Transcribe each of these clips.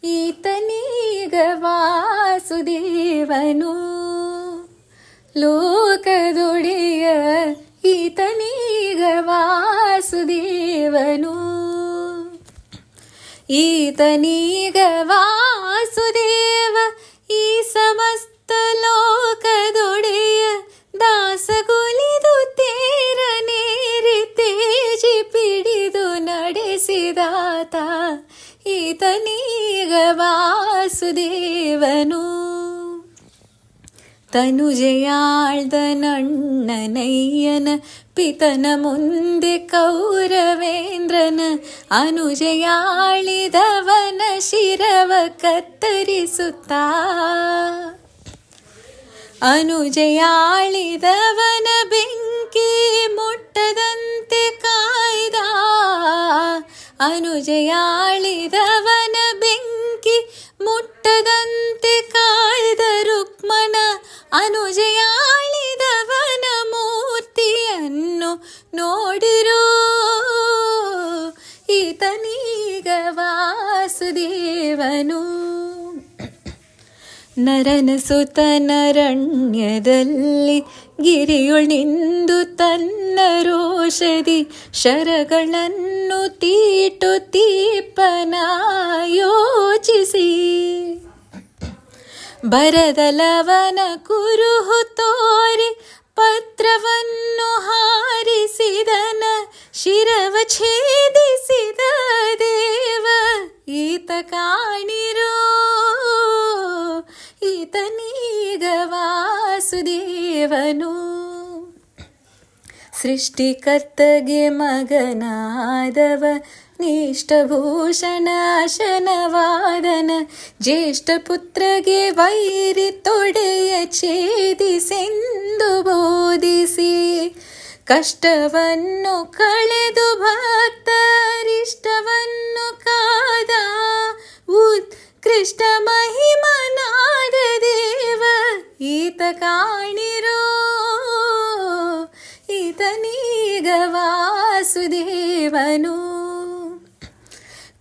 ಈತನೀಗ ವಾಸುದೇವನು ಲೋಕದೊಡೆಯ ಈತನೀಗ ವಾಸುದೇವನು ಈತನೀಗ ವಾಸುದೇವ ಈ ಸಮಸ್ತ ಲೋಕದೊಡೆಯ ದಾಸಗುಲಿದು ತೇರನೇರಿ ತೇಜಿ ಪಿಡಿದು ನಡೆಸಿದಾತ ಈತನೀಗ ವಾಸುದೇವನು ತನುಜೆಯಾಳ್ದ ನಣ್ಣನಯ್ಯನ ಪಿತನ ಮುಂದೆ ಕೌರವೇಂದ್ರನ ಅನುಜೆಯಾಳಿದವನ ಶಿರವ ಕತ್ತರಿಸುತ್ತಾ ಅನುಜೆಯಾಳಿದವನ ಬೆಂಕಿ ಮುಟ್ಟದಂತೆ ಕಾಯ್ದ ಅನುಜೆಯಾಳಿದವನ ಬೆಂಕಿ ಮುಟ್ಟದಂತೆ ಕಾಯ್ದ ರುಕ್ಮಣ ಅನುಜೆಯಾಳಿದವನ ಮೂರ್ತಿಯನ್ನು ನೋಡಿರೋ ಈತನೀಗ ವಾಸುದೇವನು ನರನ ಸುತನರಣ್ಯದಲ್ಲಿ ಗಿರಿಯುಳ್ ನಿಂದು ತನ್ನ ರೋಷದಿ ಶರಗಳನ್ನು ತೀಟು ತೀಪನ ಯೋಚಿಸಿ ಬರದಲವನ ಕುರುಹು ತೋರಿ ಪತ್ರವನ್ನು ಹಾರಿಸಿದನ ಶಿರವ ಛೇದಿಸಿದ ದೇವ ಈತ ಕಾಣಿರೋ ಈತನೀಗ ವಾಸುದೇವನು ಸೃಷ್ಟಿಕರ್ತಗೆ ಮಗನಾದವ ನಿಷ್ಠಭೂಷಣ ಶನವಾದನ ಜ್ಯೇಷ್ಠ ಪುತ್ರಗೆ ವೈರಿ ತೊಡೆಯ ಛೇದಿಸೆಂದು ಬೋಧಿಸಿ ಕಷ್ಟವನ್ನು ಕಳೆದು ಭಕ್ತರಿಷ್ಟವನ್ನು ಕಾದ ಉತ್ಕೃಷ್ಟ ಮಹಿಮನಾದ ದೇವ ಈತ ಕಾಣಿರೋ ಈತನೀಗ ವಾಸುದೇವನು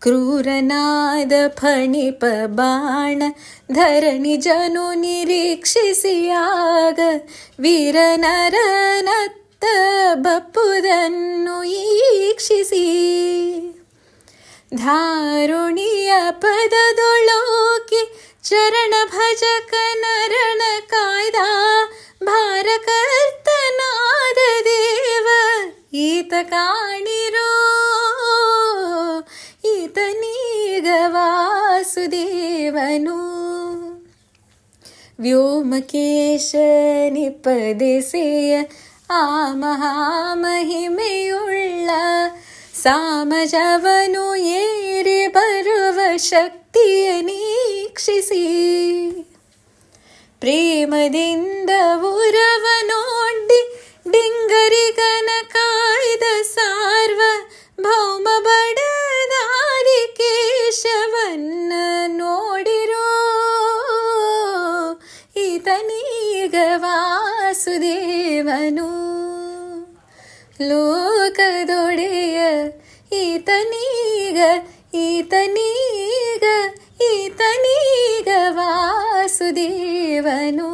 ಕ್ರೂರನಾದ ಫಣಿಪ ಬಾಣ ಧರಣಿ ಜನು ನಿರೀಕ್ಷಿಸಿಯಾಗ ವೀರನರನತ್ತ ಬಪ್ಪುದನ್ನು ಈಕ್ಷಿಸಿ ಧಾರುಣಿಯ ಪದದೊಳೋಕಿ ಚರಣ ಭಜಕ ನರಣ ಕಾಯ್ದ ಭಾರಕರ್ತನಾದ ದೇವ ಈತ ಕಾಣಿರೋ ಈತನೀಗ ವಾಸುದೇವನು ವ್ಯೋಮಕೇಶ ನಿಪದೆಸೆಯ ಆ ಮಹಾಮಹಿಮೆಯುಳ್ಳ ಸಾಮಜವನು ಏರಿ ಬರುವ ಶಕ್ತಿಯ ನೀಕ್ಷಿಸಿ ಪ್ರೇಮದಿಂದ ಉರವನೊಡ್ಡಿ ಡಿಂಗರಿಗನ ಕಾಯ್ದ ಸಾರ್ವ ಭೌಮ ಬಡದಾದಿ ಕೇಶವನ್ನ ನೋಡಿರೋ ಈತನೀಗ ವಾಸುದೇವನು ಲೋಕದೊಡೆಯ ಈತನೀಗ ಈತನೀಗ ಈತನೀಗ ವಾಸುದೇವನು